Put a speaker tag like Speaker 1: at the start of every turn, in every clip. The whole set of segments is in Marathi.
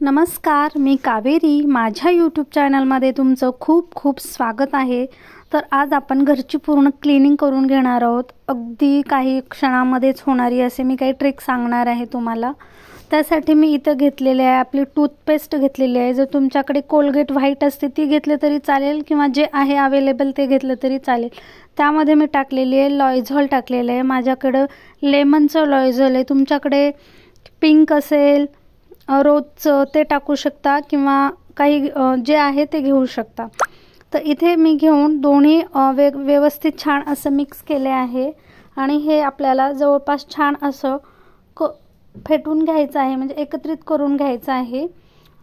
Speaker 1: नमस्कार, मी कावेरी. माझ्या यूट्यूब चॅनलमध्ये तुमचं खूप खूप स्वागत आहे. तर आज आपण घरची पूर्ण क्लिनिंग करून घेणार आहोत. अगदी काही क्षणामध्येच होणारी असे मी काही ट्रिक सांगणार आहे तुम्हाला. त्यासाठी मी इथं घेतलेले आहे आपली टूथपेस्ट घेतलेली आहे. जर तुमच्याकडे कोलगेट व्हाईट असते ती घेतले तरी चालेल किंवा जे आहे अवेलेबल ते घेतलं तरी चालेल. त्यामध्ये मी टाकलेली आहे लॉयझॉल टाकलेलं आहे. माझ्याकडं लेमनचं लॉयझॉल आहे. तुमच्याकडे पिंक असेल रोजचं ते टाकू शकता किंवा काही जे आहे ते घेऊ शकता. तर इथे मी घेऊन दोन्ही व्यवस्थित छान असं मिक्स केले आहे आणि हे आपल्याला जवळपास छान असं फेटून घ्यायचं आहे, म्हणजे एकत्रित करून घ्यायचं आहे.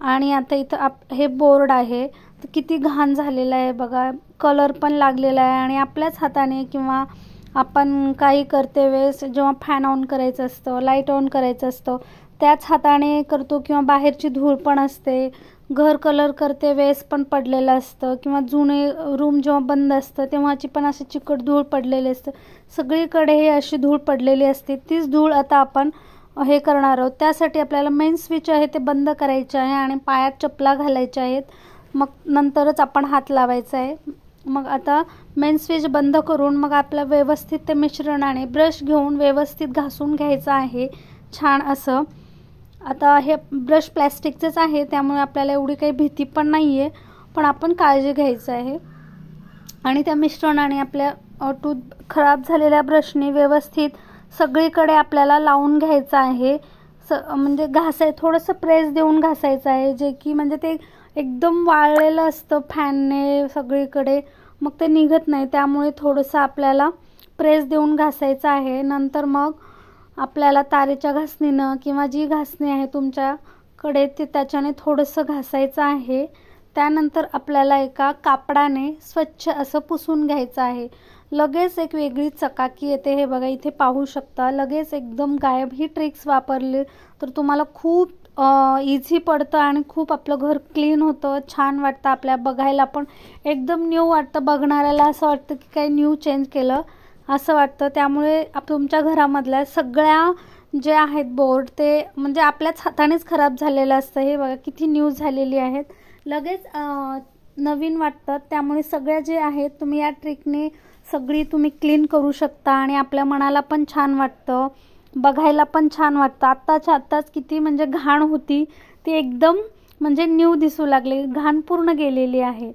Speaker 1: आणि आता इथं हे बोर्ड आहे तर किती घाण झालेलं आहे बघा, कलर पण लागलेला आहे. आणि आपल्याच हाताने किंवा आपण काही करते वेळेस जेव्हा फॅन ऑन करायचं असतं, लाईट ऑन करायचं असतं त्याच हाताने करतो किंवा बाहेरची धूळ पण असते. घर कलर करते वेळेस पण पडलेलं असतं किंवा जुने रूम जेव्हा बंद असतं तेव्हाची पण अशी चिकट धूळ पडलेली असतं. सगळीकडे हे अशी धूळ पडलेली असते. तीच धूळ आता आपण हे करणार आहोत. त्यासाठी आपल्याला मेन स्विच आहे ते बंद करायचे आहे आणि पायात चपला घालायच्या आहेत, मग नंतरच आपण हात लावायचा आहे. मग आता मेन स्विच बंद करून मग आपलं व्यवस्थित ते मिश्रणाने ब्रश घेऊन व्यवस्थित घासून घ्यायचं आहे छान असं. आता हे ब्रश प्लॅस्टिकचेच आहे त्यामुळे आपल्याला एवढी काही भीती पण नाही आहे, पण आपण काळजी घ्यायचं आहे. आणि त्या मिश्रणाने आपल्या खराब झालेल्या ब्रशने व्यवस्थित सगळीकडे आपल्याला लावून घ्यायचं आहे. म्हणजे थोडंसं प्रेस देऊन घासायचं आहे, जे की म्हणजे ते एकदम वाळलेलं असतं फॅनने सगळीकडे, मग ते निघत नाही. त्यामुळे थोडंसं आपल्याला प्रेस देऊन घासायचं आहे. नंतर मग आपल्याला तारेच्या घासणीनं किंवा जी घासणी आहे तुमच्याकडे ते त्याच्याने थोडंसं घासायचं आहे. त्यानंतर आपल्याला एका कापडाने स्वच्छ असं पुसून घ्यायचं आहे. लगेच एक वेगळी चकाकी येते. हे बघा इथे पाहू शकता, लगेच एकदम गायब. ही ट्रिक्स वापरली तर तुम्हाला खूप इझी पडतं आणि खूप आपलं घर क्लीन होतं, छान वाटतं. आपल्या बघायला पण एकदम न्यू वाटतं. बघणाऱ्याला असं वाटतं की काही न्यू चेंज केलं असं वाटतं. त्यामुळे तुमच्या घरामधल्या सगळ्या जे आहेत बोर्ड ते म्हणजे आपल्याच हातानेच खराब झालेलं असतं. हे बघा किती न्यू झालेली आहेत, लगेच नवीन वाटतात. त्यामुळे सगळ्या जे आहेत तुम्ही या ट्रिकने सगळी तुम्ही क्लीन करू शकता आणि आपल्या मनाला पण छान वाटतं, बघायला पण छान वाटतं. आत्ताच किती म्हणजे घाण होती ती एकदम म्हणजे न्यू दिसू लागली, घाण पूर्ण गेलेली आहे.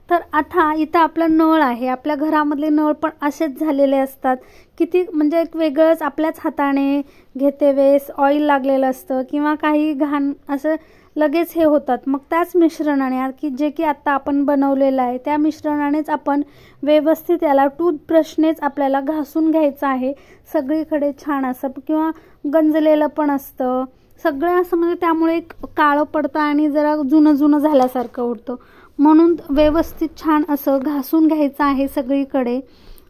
Speaker 1: तर आता इथं आपला नळ आहे. आपल्या घरामधले नळ पण असेच झालेले असतात. किती म्हणजे एक वेगळंच आपल्याच हाताने घेते वेळेस ऑइल लागलेलं असतं किंवा काही घाण असं लगेच हे होतात. मग त्याच मिश्रणाने जे की आत्ता आपण बनवलेलं आहे त्या मिश्रणानेच आपण व्यवस्थित याला टूथब्रशनेच आपल्याला घासून घ्यायचं आहे सगळीकडे छान असं. किंवा गंजलेलं पण असतं सगळं असं, म्हणजे त्यामुळे काळं पडतं आणि जरा जुनं झाल्यासारखं उठतं. म्हणून व्यवस्थित छान असं घासून घ्यायचं आहे सगळीकडे.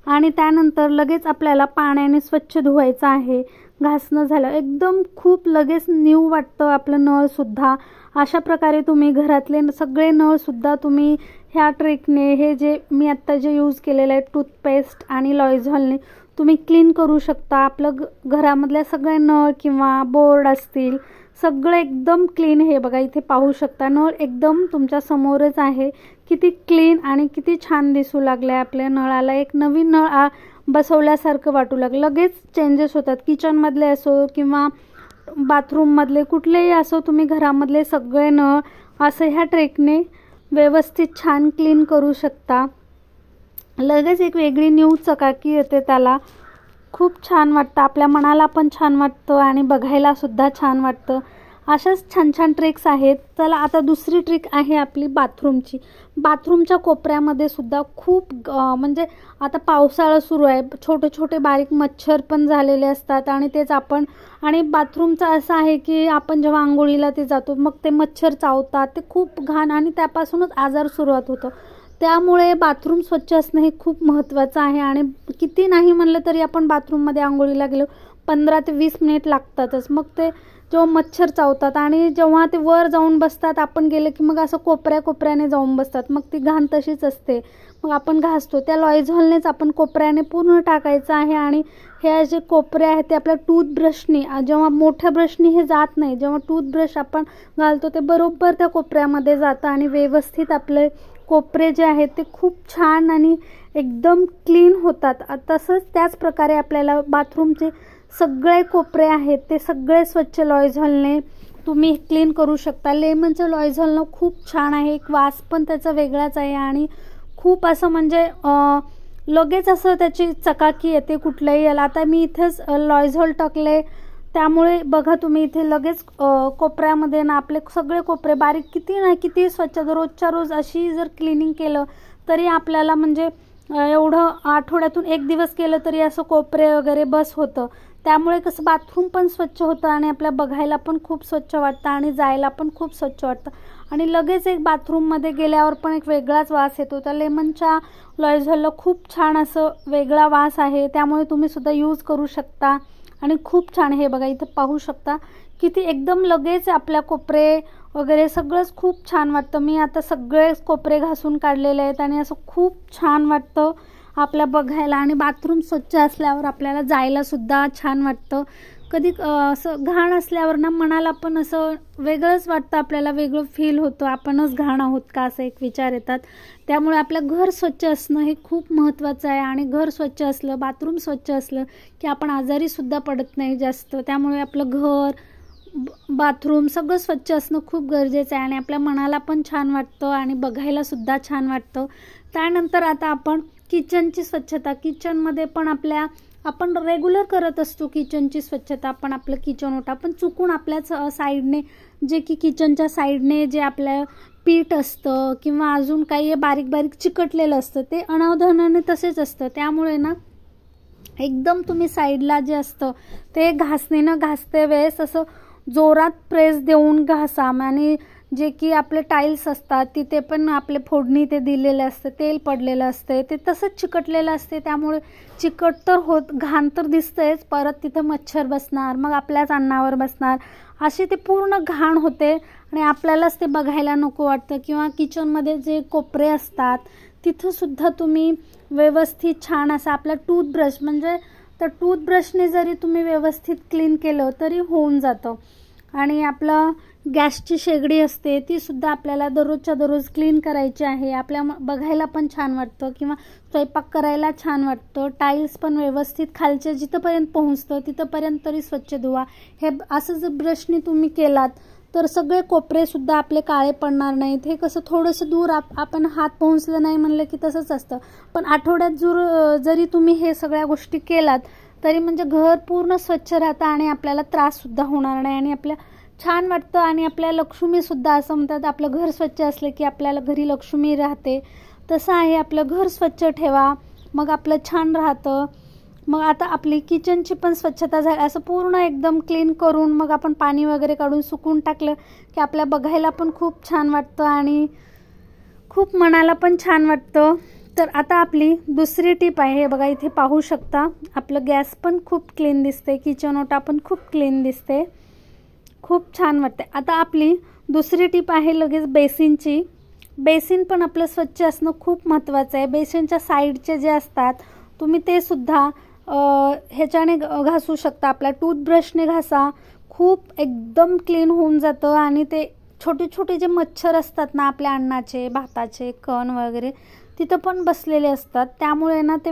Speaker 1: आणि त्यानंतर लगेच आपल्याला पाण्याने स्वच्छ धुवायचं आहे. घासणं झालं एकदम खूप लगेच न्यू वाटतं आपलं नळसुद्धा. अशा प्रकारे तुम्ही घरातले सगळे नळसुद्धा तुम्ही ह्या ट्रिकने, हे जे मी आत्ता जे यूज केलेलं आहे टूथपेस्ट आणि लॉयझॉलने तुम्ही क्लीन करू शकता. आपलं घरामधल्या सगळे नळ किंवा बोर्ड असतील सगळं एकदम क्लीन. हे बघा इथे पाहू शकता, नळ एकदम तुमच्या समोरच आहे. किती क्लीन आणि किती छान दिसू लागले. आपल्या नळाला एक नवीन नळ बसवल्यासारखं वाटू लागलं. लगेच चेंजेस होतात. किचनमधले असो किंवा बाथरूममधले कुठलेही असो, तुम्ही घरामधले सगळे नळ असं ह्या ट्रिकने व्यवस्थित छान क्लीन करू शकता. लगेच एक वेगळी न्यू चकाकी येते त्याला, खूप छान वाटतं. आपल्या मनाला पण छान वाटतं आणि बघायला सुद्धा छान वाटतं. अशाच छान छान ट्रिक्स आहेत. चला आता दुसरी ट्रिक आहे आपली बाथरूमची. बाथरूमच्या कोपऱ्यामध्ये सुद्धा खूप म्हणजे आता पावसाळा सुरू आहे, छोटे बारीक मच्छर पण झालेले असतात आणि तेच आपण, आणि बाथरूमचं असं आहे की आपण जेव्हा आंघोळीला ते जातो मग ते मच्छर चावतात, ते खूप घाण आणि त्यापासूनच आजार सुरुवात होतो. त्यामुळे बाथरूम स्वच्छ असणं हे खूप महत्त्वाचं आहे. आणि किती नाही म्हणलं तरी आपण बाथरूममध्ये आंघोळीला गेलो 15 ते 20 मिनिट लागतातच. मग ते जेव्हा मच्छर चावतात आणि जेव्हा ते वर जाऊन बसतात, आपण गेलं की मग असं कोपऱ्याने जाऊन बसतात, मग ती घाण तशीच असते. मग आपण घासतो त्या लॉयझॉलनेच आपण कोपऱ्याने पूर्ण टाकायचं आहे. आणि हे जे कोपरे आहेत ते आपल्या टूथब्रशनी, जेव्हा मोठ्या ब्रशनी हे जात नाही, जेव्हा टूथब्रश आपण घालतो ते बरोबर त्या कोपऱ्यामध्ये जातं आणि व्यवस्थित आपले कोपरे जे आहेत ते खूप छान आणि एकदम क्लीन होतात. तसंच त्याच प्रकारे आपल्याला बाथरूमचे सगळे कोपरे आहेत ते सगळे स्वच्छ लॉयझॉलने तुम्ही क्लीन करू शकता. लेमनचं लॉयझॉलनं खूप छान आहे, एक वास पण त्याचा वेगळाच आहे आणि खूप असं म्हणजे लगेच असं त्याची चकाकी येते कुठल्याही याला. आता मी इथेच लॉयझॉल टाकले, त्यामुळे बघा तुम्ही इथे लगेच कोपऱ्यामध्ये ना आपले सगळे कोपरे बारीक किती स्वच्छ, रोजच्या रोज अशी जर क्लिनिंग केलं तरी आपल्याला म्हणजे एवढं आठवड्यातून एक दिवस केलं तरी असं कोपरे वगैरे बस होतं. त्यामुळे कसं बाथरूम पण स्वच्छ होतं आणि आपल्या बघायला पण खूप स्वच्छ वाटतं आणि जायला पण खूप स्वच्छ वाटतं. आणि लगेच एक बाथरूममध्ये गेल्यावर पण एक वेगळाच वास येतो. त्या लेमनच्या लॉयझॉलला खूप छान असं वेगळा वास आहे, त्यामुळे तुम्ही सुद्धा यूज करू शकता. आणि खूप छान हे बघा इथं पाहू शकता किती एकदम लगेच आपल्या कोपरे वगैरे सगळंच खूप छान वाटतं. मी आता सगळे कोपरे घासून काढलेले आहेत आणि असं खूप छान वाटतं आपल्या बघायला. आणि बाथरूम स्वच्छ असल्यावर आपल्याला जायला सुद्धा छान वाटतं. कधी असं घाण असल्यावर ना मनाला पण असं वेगळंच वाटतं, आपल्याला वेगळं फील होतं, आपणच घाण आहोत का असं एक विचार येतात. त्यामुळे आपलं घर स्वच्छ असणं हे खूप महत्त्वाचं आहे. आणि घर स्वच्छ असलं, बाथरूम स्वच्छ असलं की आपण आजारी सुद्धा पडत नाही जास्त. त्यामुळे आपलं घर, बाथरूम सगळं स्वच्छ असणं खूप गरजेचं आहे आणि आपल्या मनाला पण छान वाटतं आणि बघायला सुद्धा छान वाटतं. त्यानंतर आता आपण किचनची स्वच्छता. किचनमध्ये पण आपण रेग्युलर करत असतो किचनची स्वच्छता, पण आपलं किचन ओटा पण चुकून आपल्याच साईडने, जे की किचनच्या साईडने जे आपलं पीठ असतं किंवा अजून काही बारीक बारीक चिकटलेलं असतं ते अनावधानाने तसेच असतं. त्यामुळे ना एकदम तुम्ही साईडला जे असतं ते घासणीनं घासते वेळेस असं जोरात प्रेस देऊन घासा. आणि जे की आपले टाईल्स असतात तिथे पण आपले फोडणी ते दिलेले असते, तेल पडलेलं असते, ते तसंच चिकटलेलं असते. त्यामुळे चिकट तर होत, घाण तर दिसतेच, परत तिथं मच्छर बसणार, मग आपल्याच अन्नावर बसणार, अशी ते पूर्ण घाण होते आणि आपल्यालाच ते बघायला नको वाटतं. किंवा किचनमध्ये जे कोपरे असतात तिथंसुद्धा तुम्ही व्यवस्थित छान असं आपला टूथब्रश, म्हणजे तर टूथब्रशने जरी तुम्ही व्यवस्थित क्लीन केलं तरी होऊन जातं. आणि आपलं गॅसची शेगडी असते ती सुद्धा आपल्याला दररोजच्या दररोज क्लीन करायची आहे. आपल्या बघायला पण छान वाटतं किंवा स्वयंपाक करायला छान वाटतं. टाईल्स पण व्यवस्थित खालचे जिथंपर्यंत पोहोचतं तिथंपर्यंत तरी स्वच्छ धुवा. हे असं जर ब्रशने तुम्ही केलात तर सगळे कोपरे सुद्धा आपले काळे पडणार नाहीत. हे कसं थोडंसं दूर आपण हात पोहोचलं नाही म्हणलं की तसंच असतं, पण आठवड्यात जरी तुम्ही हे सगळ्या गोष्टी केलात तरी म्हणजे घर पूर्ण स्वच्छ राहतं आणि आपल्याला त्राससुद्धा होणार नाही आणि आपल्या छान वाटतं. आणि आपल्या लक्ष्मीसुद्धा असं म्हणतात, आपलं घर स्वच्छ असलं की आपल्याला घरी लक्ष्मी राहते. तसं आहे, आपलं घर स्वच्छ ठेवा मग आपलं छान राहतं. मग आता आपली किचनची पण स्वच्छता झाली, असं पूर्ण एकदम क्लीन करून मग आपण पाणी वगैरे काढून सुकून टाकलं की आपल्या बघायला पण खूप छान वाटतं आणि खूप मनाला पण छान वाटतं. तर आता आपली दुसरी टीप आहे, हे बघा इथे पाहू शकता, आपलं गॅस पण खूप क्लीन दिसते, किचन ओटा पण खूप क्लीन दिसते, खूप छान वाटते. आता आपली दुसरी टीप आहे लगेच बेसिनची. बेसिन पण आपलं स्वच्छ असणं खूप महत्त्वाचं आहे. बेसिनच्या साईडचे जे असतात तुम्ही ते सुद्धा ह्याच्याने घासू शकता, आपल्या टूथब्रशने घासा, खूप एकदम क्लीन होऊन जातं. आणि ते छोटे छोटे जे मच्छर असतात ना आपल्या अन्नाचे, भाताचे कण वगैरे तिथं पण बसलेले असतात, त्यामुळे ना ते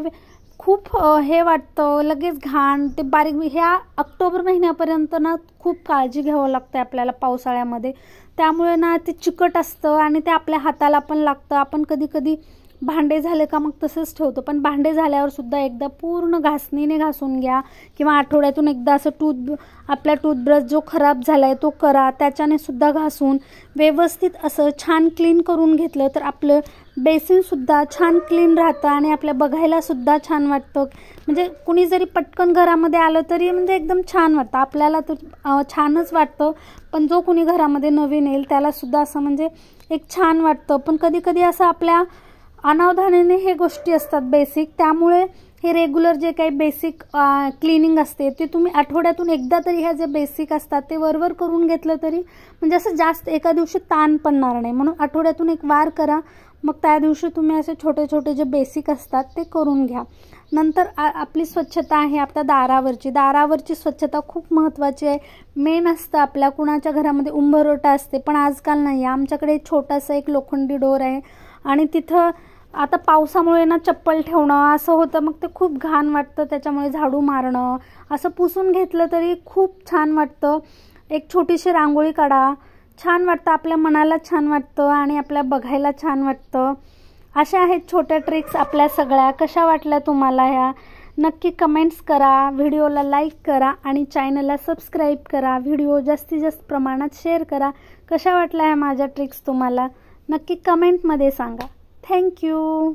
Speaker 1: खूप हे वाटतं, लगेच घाण ते बारीक. ह्या ऑक्टोबर महिन्यापर्यंत ना खूप काळजी घ्यावं लागते आपल्याला पावसाळ्यामध्ये, त्यामुळे ना ते चिकट असतं आणि ते आपल्या हाताला पण लागतं. आपण कधी कधी भांडे झाले का मग तसंच ठेवतो, पण भांडे झाल्यावर सुद्धा एकदा पूर्ण घासणीने घासून घ्या किंवा आठवड्यातून एकदा असं आपला टूथब्रश जो खराब झाला आहे तो करा, त्याच्याने सुद्धा घासून व्यवस्थित असं छान क्लीन करून घेतलं तर आपलं बेसिनसुद्धा छान क्लीन राहतं आणि आपल्या बघायला सुद्धा छान वाटतं. म्हणजे कुणी जरी पटकन घरामध्ये आलं तरी म्हणजे एकदम छान वाटतं, आपल्याला तर छानच वाटतं, पण जो कुणी घरामध्ये नवीन येईल त्यालासुद्धा असं म्हणजे एक छान वाटतं. पण कधी कधी असं आपल्या अनावधानाने हे गोष्टी असतात बेसिक, त्यामुळे हे रेग्युलर जे काही बेसिक क्लिनिंग असते ते तुम्ही आठवड्यातून एकदा तरी ह्या जे बेसिक असतात ते वरवर करून घेतलं तरी म्हणजे असं जास्त एका दिवशी ताण पडणार नाही. म्हणून आठवड्यातून एक वार करा, मग त्या दिवशी तुम्ही असे छोटे छोटे जे बेसिक असतात ते करून घ्या. नंतर आपली स्वच्छता आहे आपल्या दारावरची स्वच्छता खूप महत्त्वाची आहे. मेन असतं आपल्या कुणाच्या घरामध्ये उंबरठा असते, पण आजकाल नाही आहे. आमच्याकडे छोटासा एक लोखंडी डोर आहे आणि तिथं आता पावसामुळे ना चप्पल ठेवणं असं होतं, मग ते खूप घाण वाटतं. त्याच्यामुळे झाडू मारणं, असं पुसून घेतलं तरी खूप छान वाटतं. एक छोटीशी रांगोळी काढा, छान वाटतं, आपल्या मनाला छान वाटतं आणि आपल्या बघायला छान वाटतं. अशा आहेत छोट्या ट्रिक्स आपल्या सगळ्या. कशा वाटल्या तुम्हाला ह्या नक्की कमेंट्स करा, व्हिडिओला लाईक करा आणि चॅनलला सबस्क्राईब करा. व्हिडिओ जास्तीत जास्त प्रमाणात शेअर करा. कशा वाटल्या ह्या माझ्या ट्रिक्स तुम्हाला नक्की कमेंटमध्ये सांगा. थँक्यू.